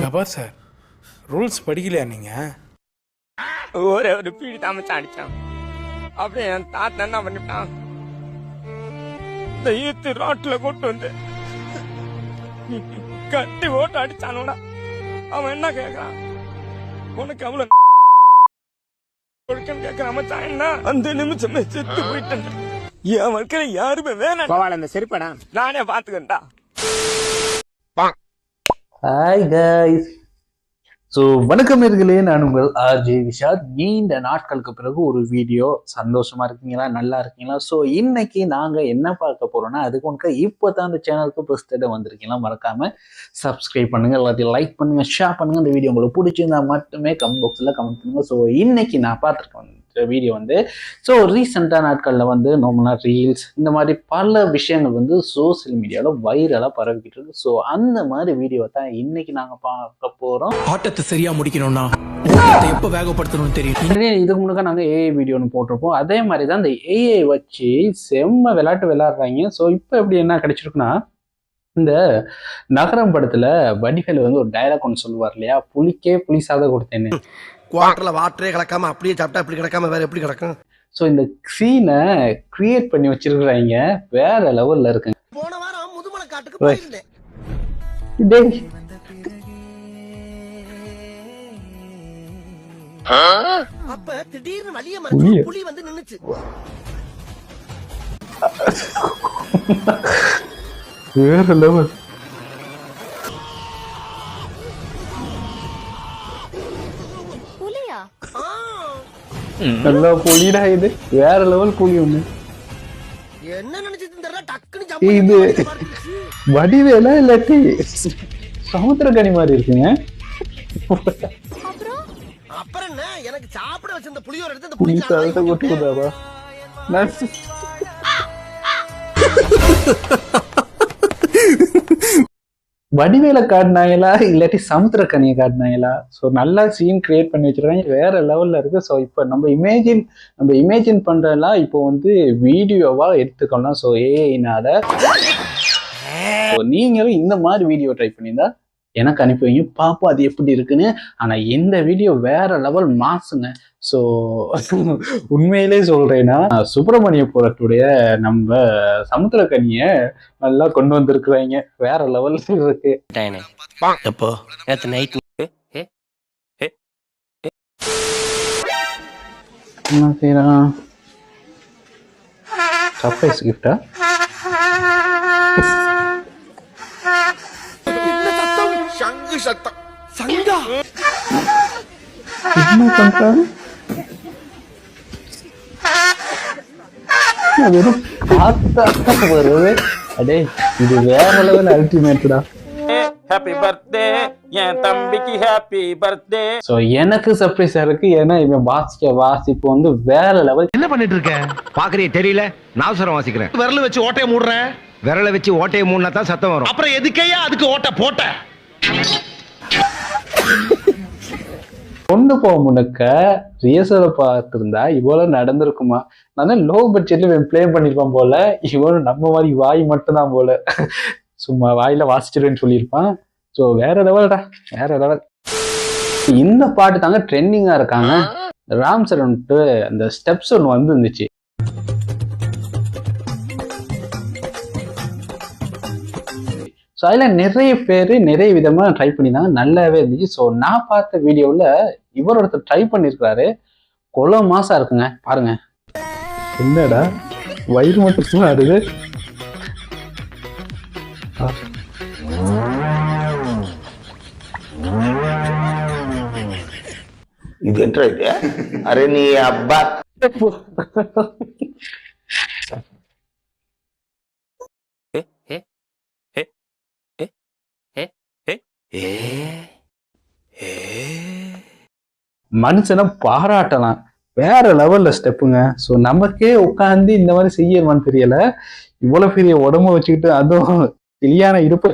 கபார் sir, rules படிக்கலையா நீங்க? ஒரே ஒரு பீடி தாமச்சு அடிச்சான். அப்படியே என் தாத்தா என்ன பண்ணிட்டான், இந்த ஈத்து ரோட்ல கூட்டு வந்து கட்டி ஓட்டு அடிச்சானோட. அவன் என்ன கேக்குறான், உனக்கு அவ்வளவு கேக்குறான் மச்சான். என்ன அந்த நிமிஷமே செத்து போயிட்டேன். என் வாழ்க்கையில யாருமே வேணாம். அந்த செருப்படா நானே பாத்துக்கண்டா. ஹாய் கைஸ், ஸோ வணக்கம் நேயர்களே, நான் உங்கள் ஆர்ஜே விஷால். நீண்ட நாட்களுக்கு பிறகு ஒரு வீடியோ. சந்தோஷமா இருக்கீங்களா, நல்லா இருக்கீங்களா? ஸோ இன்னைக்கு நாங்கள் என்ன பார்க்க போறோம்னா, அதுக்கு உனக்கு இப்போ தான் அந்த சேனலுக்கு ஃபர்ஸ்ட் டைம் வந்திருக்கீங்களா, மறக்காம சப்ஸ்கிரைப் பண்ணுங்க, எல்லாத்தையும் லைக் பண்ணுங்க, ஷேர் பண்ணுங்க. இந்த வீடியோ உங்களுக்கு பிடிச்சிருந்தா மட்டுமே கமெண்ட் பாக்ஸில் கமெண்ட் பண்ணுங்க. ஸோ இன்னைக்கு நான் பார்த்துருக்கேன் வீடியோ வந்து, ஸோ ரீசெண்டாக நாட்களில் வந்து நார்மலாக ரீல்ஸ் இந்த மாதிரி பல விஷயங்கள் வந்து சோசியல் மீடியாவில் வைரலாக பரவிக்கிட்டு இருக்கு. ஸோ அந்த மாதிரி வீடியோ தான் இன்னைக்கு நாங்கள் பார்க்க போகிறோம். ஆட்டத்தை சரியா முடிக்கணும்னா எப்போ வேகப்படுத்தணும்னு தெரியும். இதுக்கு முன்னாடி நாங்கள் ஏஐ வீடியோன்னு போட்டிருப்போம். அதே மாதிரி தான் இந்த ஏஐ வச்சு செம்ம விளையாடுறாங்க. ஸோ இப்போ எப்படி என்ன கிடைச்சிருக்குன்னா, இந்த நகரம் படத்துல வடிவேலு வந்து ஒரு டைலாக் ஒன்று சொல்லுவார் இல்லையா, புலிக்கே புலி சாதம் கொடுத்தேன்னு. குவார்டர்ல வாட்டரே கிடக்காம அப்படியே சாப்பிட்டா இப்படி கிடக்காம வேற எப்படி கிடக்கும்? ஸோ இந்த சீனை கிரியேட் பண்ணி வச்சிருக்கிறாங்க, வேற லெவல்ல இருக்குங்க. போன வாரம் முதுமலை காட்டுக்கு போயிருந்தேன். அப்ப திடீர்னு வலிய மறைச்சு புலி வந்து நின்னுச்சு. வேற லெவல். நல்லா புலிடா இது, வேற லெவல் புலி ஒண்ணு. என்ன நினைச்சிட்டு டக்குன்னு இது வடிவேலா இல்லாட்டி சமுத்திரக்கனி மாதிரி இருக்குங்க. அப்புறம் என்ன, எனக்கு சாப்பிட வச்சிருந்த புளியோர எடுத்து அந்த புலி சாதத்தை கொட்டுதாவா? வடிவேல காட்டினாங்களா இல்லாட்டி சமுத்திரக்கனியை காட்டினாங்களா? ஸோ நல்லா சீன் கிரியேட் பண்ணி வச்சிருக்காங்க, வேற லெவல்ல இருக்கு. ஸோ இப்போ நம்ம இமேஜின் பண்றதெல்லாம் இப்போ வந்து வீடியோவா எடுத்துக்கலாம். ஸோ ஏஐனால நீங்களும் இந்த மாதிரி வீடியோ ட்ரை பண்ணியிருந்தா எனக்கு அனுப்பி வைங்க, பார்ப்போம் அது எப்படி இருக்குன்னு. ஆனா இந்த வீடியோ வேற லெவல் மாசுங்க. ஸோ உண்மையிலே சொல்றேன்னா, சுப்பிரமணியபுரத்துடைய நம்ம சமுத்திரக்கனிய நல்லா கொண்டு வந்திருக்கிறாங்க, வேற லெவல் இருக்கு. எப்போ நேத்து நைட் என்ன செய்யறான்? சர்ப்ரைஸ் கிஃப்டா? சங்கு சத்தம். சங்கா என்ன பண்றாரு? வருது. அடே இது வேற லெவல் அல்டிமேட்டடா. ஹாப்பி பர்த்டே என் தம்பிக்கு, ஹாப்பி பர்த்டே. சோ எனக்கு சர்ப்ரைஸா இருக்கு, ஏன்னா இவன் வாசிப்பு வந்து வேற லெவல். என்ன பண்ணிட்டு இருக்க பாக்குறிய தெரியல? நாசுரம் வாசிக்கிறேன். விரல வச்சு ஓட்டைய மூடுறேன். விரல வச்சு ஓட்டையை மூடினா தான் சத்தம் வரும். அப்புறம் எதுக்கையா அதுக்கு ஓட்ட போட்ட? கொண்டு போக முன்னுக்க ரியர்சலை பார்த்துருந்தா இவ்வளவு நடந்திருக்குமா? நான் லோ பட்ஜெட்ல பிளே பண்ணிருப்பான் போல. இவனும் நம்ம மாதிரி வாய் மட்டும்தான் போல, சும்மா வாயில வாசிச்சிருவேன்னு சொல்லியிருப்பான். ஸோ வேற லெவல்டா, வேற லெவல். இந்த பாட்டு தாங்க ட்ரெண்டிங்கா இருக்காங்க. ராம் சரண்ட்டு அந்த ஸ்டெப்ஸ் ஒன்று வந்து இருந்துச்சு. ஸோ அதில் நிறைய பேர் நிறைய விதமாக ட்ரை பண்ணியிருந்தாங்க, நல்லாவே இருந்துச்சு. ஸோ நான் பார்த்த வீடியோவில் இவர் ஒருத்தர் ட்ரை பண்ணியிருக்கிறாரு, கொலை மாசா இருக்குங்க. பாருங்க, என்னடா வயிறு மட்டும் ஆடுது. இது என்ன இது? அரே நீ அப்பா மனுஷனை பாராட்டலாம், வேற லெவல்ல ஸ்டெப்புங்க. ஸோ நமக்கே உட்காந்து இந்த மாதிரி செய்யணும்னு தெரியல, இவ்வளவு பெரிய உடம்ப வச்சுக்கிட்டு அதுவும் கிளியான இருப்பு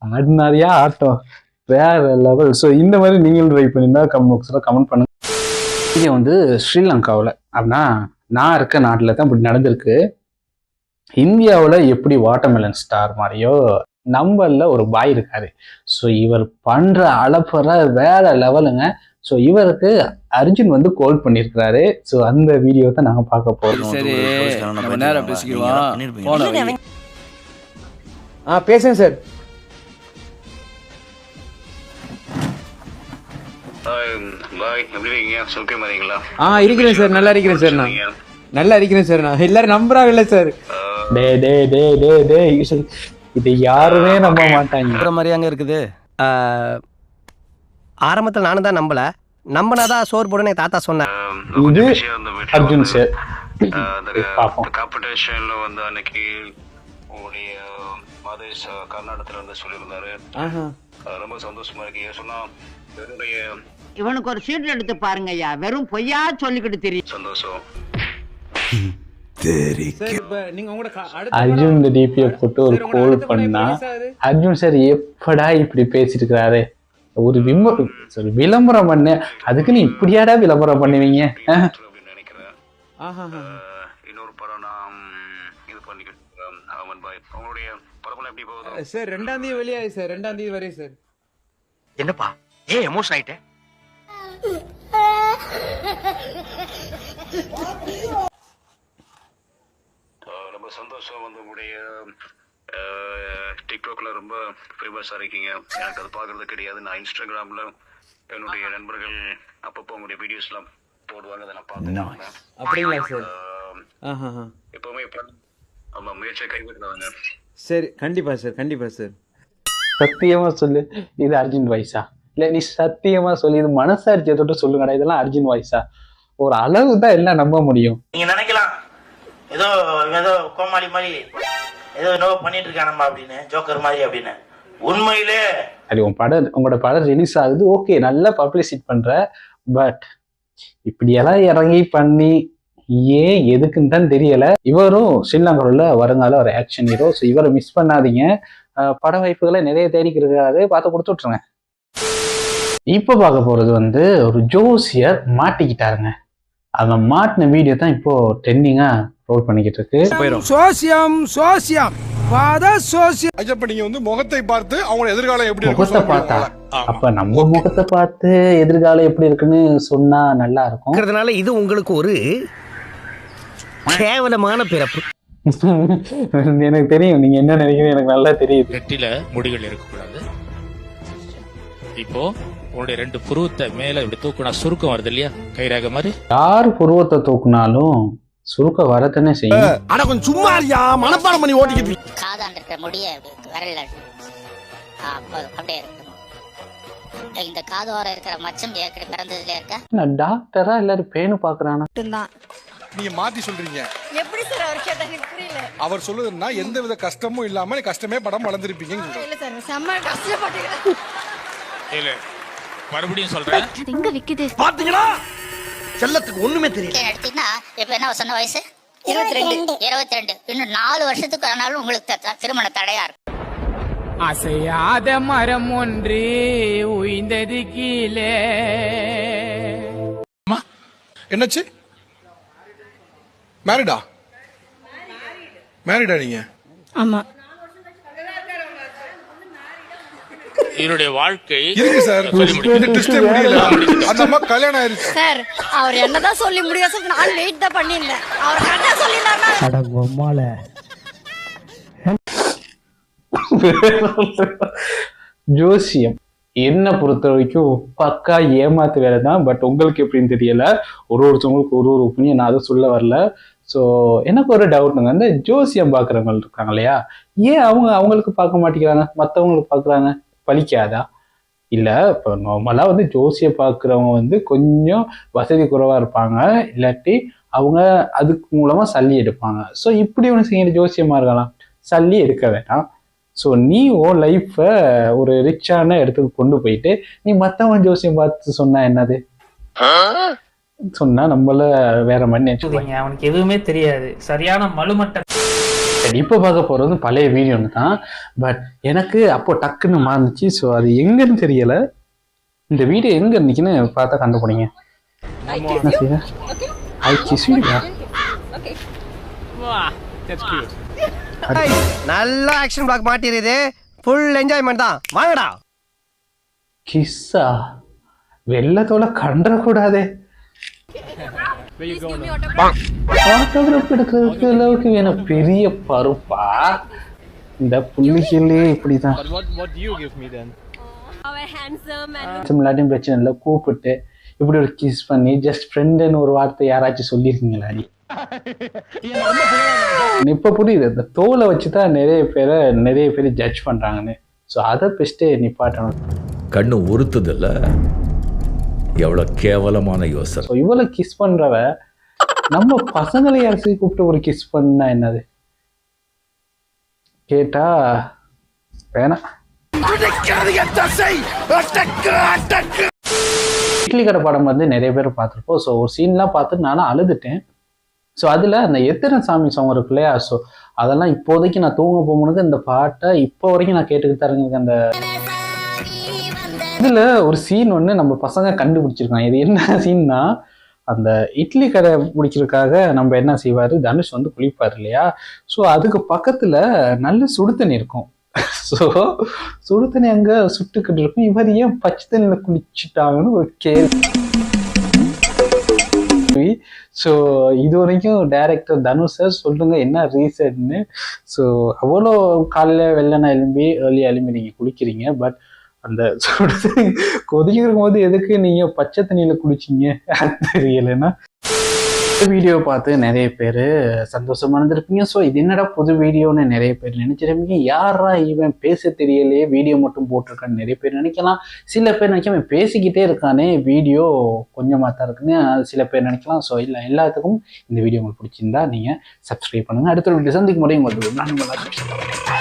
ஆடினாரியா ஆட்டம், வேற லெவல். ஸோ இந்த மாதிரி நீங்களும் ட்ரை பண்ணியிருந்தா கமெண்ட் பாக்ஸில் கமெண்ட் பண்ணுங்க. இது வந்து ஸ்ரீலங்காவில், அப்படின்னா நான் இருக்க நாட்டில் தான் இப்படி நடந்திருக்கு. இந்தியாவில் எப்படி வாட்டர்மெலன் ஸ்டார் மாதிரியோ நம்மள ஒரு பாய் இருக்காரு. ஸோ இவர் பண்ற அலப்பற வேற லெவலுங்க. ஸோ இவருக்கு அர்ஜுன் வந்து கால் பண்ணியிருக்கிறாரு. ஸோ அந்த வீடியோ தான் நாங்கள் பார்க்க போறோம். சரி நம்ம நேரம் பேசிக்குவோம். பேசுங்க சார். இருக்கிறேன் சார், நல்லா இருக்கிறேன் சார். நான் நல்லா இருக்கிறேன் சார். நான் எல்லாரும் நம்புறாங்கல்ல சார். டே டே டே டே டே இது யாருமே நம்ப மாட்டாங்க. மாதிரியாங்க இருக்குது. ஆரம்பத்தில் நானும் தான் நம்பினாதான் சோறு போடுன்னு தாத்தா சொன்னேன். இது அர்ஜுன் சார். பார்ப்போம். காம்படிஷன்ல வந்து அன்னைக்கு உங்களுடைய மாதேஷ் கர்நாடகத்துல வந்து சொல்லியிருந்தாரு. ரொம்ப சந்தோஷமா இருக்கு. சொன்னா இவனுக்கு ஒரு சீட் எடுத்து பாருங்க ஐயா, வெறும் பொய்யா சொல்லிக்கிட்டு தெரியும். சந்தோஷம். அர்ஜுன் இந்த டிபியை போட்டு ஒரு கோல் பண்ணா அர்ஜுன் சார் எப்படா இப்படி பேசிட்டு இருக்கிறாரு. ஒரு விளம்பரம் பண்ண அதுக்கு நீ இப்படியாடா விளம்பரம் பண்ணுவீங்க? நினைக்கிறேன். இன்னொரு படம் நான் இது பண்ணிக்கிட்டு அமன் பாய் உங்களுடைய படம்லாம் எப்படி போகுது சார்? 2ஆம் தேதி வெளியாயி சார். 2ஆம் தேதி வரையும் சார். என்னப்பா ஏன் எமோஷன் ஆயிட்டே? ரொம்ப சந்தோஷம். வந்து உங்களுடைய டிக்டாக்ல ரொம்ப ஃபேமஸா இருக்கீங்க. எனக்கு அது பாக்குறது கிடையாது. நான் இன்ஸ்டாகிராம்ல என்னுடைய நண்பர்கள் அப்பப்போ உங்களுடைய வீடியோஸ் எல்லாம் போடுவாங்க, அதை நான் பார்த்தேன். அப்படிங்களா சார்? எப்பவுமே ஆமா முயற்சியை கைவிடுறாங்க. சரி, கண்டிப்பா சார், கண்டிப்பா சார். சத்தியமா சொல்லு, இது அர்ஜுன் வாய்ஸா? இல்ல நீ சத்தியமா சொல்லி இது மனசாட்சியை தொட்டு சொல்லுங்கடா, இதெல்லாம் அர்ஜுன் வாய்ஸா? ஒரு அளவு தான் எல்லாம் நம்ப முடியும். நீங்க நினைக்கலாம் ஏதோ ஏதோ கோமாளி மாதிரி ஏதோ என்னவோ பண்ணிட்டு இருக்கானம்மா அப்படின்னு, ஜோக்கர் மாதிரி அப்படின்னு. உண்மையிலே சரி, உங்களோட படம் ரிலீஸ் ஆகுது, ஓகே, நல்லா பப்ளிசிட் பண்ற. பட் இப்படியெல்லாம் இறங்கி பண்ணி ஏன் எதுக்குன்னு தான் தெரியல. இவரும் ஸ்ரீலங்காவில் வருங்கால ஒரு ஆக்ஷன் ஹீரோ. ஸோ இவரை மிஸ் பண்ணாதீங்க. பட வாய்ப்புகளை நிறைய தேடிக்கிறாரு, பார்த்து கொடுத்து விட்டுருங்க. இப்போ பார்க்க போறது வந்து ஒரு ஜோசியர் மாட்டிக்கிட்டாருங்க. அந்த மாட்டின வீடியோ தான் இப்போ ட்ரெண்டிங்கா ரோல் பண்ணிக்கிட்டு இருக்கு. சோசியம் சோசியம் சோசியம். அப்ப நீங்க வந்து முகத்தை பார்த்து அவங்க எதிர்காலம் எப்படி முகத்தை பார்த்தா அப்ப நம்ம முகத்தை பார்த்து எதிர்காலம் எப்படி இருக்குன்னு சொன்னா நல்லா இருக்கும். இது உங்களுக்கு ஒரு கேவலமான பிறப்பு. எனக்கு தெரியும் நீங்க என்ன நினைக்கிறீங்க, எனக்கு நல்லா தெரியுது. நெற்றில முடிகள் இருக்கக்கூடாது. இப்போ உன்னுடைய 2 புருவத்தை மேல இப்படி தூக்குனா சுருக்கம் வருது இல்லையா, கைரேகை மாதிரி. யார் புருவத்தை தூக்குனாலும் சுருக்கம் வரத்தானே செய்யும். ஆனா கொஞ்சம் சும்மா இருக்கியா, மனப்பாடம் பண்ணி ஓட்டிக்கிட்டு. காதாண்ட இருக்கிற முடிய வரல அப்படியே இருக்கணும். இந்த காதோர இருக்கிற மச்சம் ஏற்கனவே பிறந்ததுல இருக்க டாக்டரா எல்லாரும் பேனு பாக்குறானா? நீங்க மாத்தி சொல்றீங்க. எப்படி சார் அவர் கேட்டா எனக்கு புரியல. அவர் சொல்லுதுன்னா எந்த வித கஷ்டமும் இல்லாம கஷ்டமே படம் வளர்ந்துருப்பீங்க. இல்ல சார், செம்ம கஷ்டப்பட்டீங்க. இல்ல மறுபடியும் சொல்றேன். எங்க விக்குது பாத்தீங்களா? செல்லத்துக்கு ஒண்ணுமே தெரியல. எடுத்தீங்கன்னா இப்ப என்ன சொன்ன வயசு? 22. இன்னும் 4 வருஷத்துக்கு ஆனாலும் உங்களுக்கு திருமண தடையா இருக்கும். அசையாத மரம் ஒன்று உயிர்ந்தது கீழே. என்னாச்சு? மேரிடா நீங்க? ஆமா. என்னுடைய வாழ்க்கை இருக்கு சார். இந்த ட்விஸ்டே முடியல. அந்த அம்மா கல்யாணம் ஆயிருச்சு சார். அவர் என்னதான் சொல்லி முடியாது சார், நான் வெயிட் தான் பண்ணியிருந்தேன். அவர் கரெக்டா சொல்லிட்டாருன்னா அடங்கம்மால ஜோசியம் என்ன பொறுத்த வரைக்கும் பக்கா ஏமாத்து வேலை தான். பட் உங்களுக்கு எப்படின்னு தெரியல, ஒருத்தவங்களுக்கு ஒரு ஒப்பீனியன். நான் அதை சொல்ல வரல. ஸோ எனக்கு ஒரு டவுட்டுங்க, இந்த ஜோசியம் பார்க்குறவங்க இருக்காங்க இல்லையா, ஏன் அவங்களுக்கு பார்க்க மாட்டேங்கிறாங்க, மற்றவங்களுக்கு பார்க்குறாங்க? பலிக்காதா? இல்லை, இப்போ நார்மலாக வந்து ஜோசியம் பார்க்குறவங்க வந்து கொஞ்சம் வசதி குறைவாக இருப்பாங்க, இல்லாட்டி அவங்க அதுக்கு மூலமாக சல்லி எடுப்பாங்க. ஸோ இப்படி ஒன்று செய்ய ஜோசியமாக இருக்கலாம், சல்லி எடுக்க வேண்டாம். ஸோ நீ உன் லைஃப்பை ஒரு ரிச்சான இடத்துக்கு கொண்டு போயிட்டு நீ மற்றவன் ஜோசியம் பார்த்து சொன்னா என்னது சொன்னா நம்மள வேற மாதிரி நினைச்சுக்கோங்க. அவனுக்கு எதுவுமே தெரியாது, சரியான மலுமட்ட. இப்போ பார்க்க போறது பழைய வீடியோன்னு தான். பட் எனக்கு அப்போ டக்குன்னு மாறுச்சு. ஸோ அது எங்கன்னு தெரியல. இந்த வீடியோ எங்க இருந்துச்சுன்னு பார்த்தா கண்டுபிடிங்க. என்ன செய்ய? நல்ல ஆக்ஷன் பிளாக் மாட்டிருது. ஃபுல் என்ஜாய்மெண்ட் தான். வாங்கடா. கிஸ்ஸா வெள்ளத்தோட கண்டக்கூடாதே. ஆட்டோகிராஃப் எடுக்கிறதுக்கு அளவுக்கு வேணும் பெரிய பருப்பா. இந்த புள்ளிகளே இப்படிதான். எல்லாத்தையும் பிரச்சனை இல்லை, கூப்பிட்டு இப்படி ஒரு கிஸ் பண்ணி ஜஸ்ட் ஃப்ரெண்டுன்னு ஒரு வார்த்தை யாராச்சும் சொல்லியிருக்கீங்களா? இப்ப புரியுது, இந்த தோலை வச்சுதான் நிறைய பேர் ஜட்ஜ் பண்றாங்கன்னு. ஸோ அதை பெஸ்ட்டே நிப்பாட்டணும். கண்ணு உறுத்துதில்ல, எவ்வளவு கேவலமான யோசனை. ஸோ இவ்வளவு கிஸ் பண்றவ நம்ம பசங்களை யாராச்சும் கூப்பிட்டு ஒரு கிஸ் பண்ணா என்னது கேட்டா வேணாம். இட்லி கடை படம் வந்து நிறைய பேர் பார்த்துருப்போம். ஸோ ஒரு சீன்லாம் பார்த்துட்டு நானும் அழுதுட்டேன். ஸோ அதில் அந்த எத்தனை சாமி சாங் இருக்கு இல்லையா, ஸோ அதெல்லாம் இப்போதைக்கு நான் தூங்க போகும்போது இந்த பாட்டை இப்போ வரைக்கும் நான் கேட்டுக்கிட்டு தரேங்க. அந்த இதில் ஒரு சீன் ஒன்று நம்ம பசங்க கண்டுபிடிச்சிருக்காங்க. இது என்ன சீன்னா, அந்த இட்லி கடை பிடிக்கிறதுக்காக நம்ம என்ன செய்வார், தனுஷ் வந்து குளிப்பார் இல்லையா. ஸோ அதுக்கு பக்கத்தில் நல்ல சுடு தண்ணி இருக்கும். ஸோ சுடு தண்ணி அங்கே சுட்டுக்கிட்டு இருக்கும். இவர் ஏன் பச்சை தண்ணியில் குளிச்சுட்டாங்கன்னு ஒரு கேள்வி. ஸோ இது வரைக்கும் டைரக்டர் தனுஷ் சார் சொல்லுங்க என்ன ரீசன்னு. ஸோ அவ்வளோ காலையில் வெள்ளனை எழும்பி ஏர்லியாக எழும்பி நீங்கள் குளிக்கிறீங்க, பட் அந்த கொதிக்கும் போது எதுக்கு நீங்க பச்சை தண்ணியில குளிச்சிங்க தெரியலன்னா. வீடியோ பார்த்து நிறைய பேர் சந்தோஷமா இருந்திருப்பீங்க. ஸோ இது என்னடா புது வீடியோன்னு நிறைய பேர் நினைச்சிருப்பீங்க. யாரா இவன் பேச தெரியலையே, வீடியோ மட்டும் போட்டிருக்கான்னு நிறைய பேர் நினைக்கலாம். சில பேர் நினைக்க அவன் பேசிக்கிட்டே இருக்கானே, வீடியோ கொஞ்சமாக தான் இருக்குன்னு சில பேர் நினைக்கலாம். ஸோ இல்லை, எல்லாத்துக்கும் இந்த வீடியோ உங்களுக்கு பிடிச்சிருந்தா நீங்கள் சப்ஸ்கிரைப் பண்ணுங்க. அடுத்த ஒரு சந்திக்கும் முறை உங்களுக்கு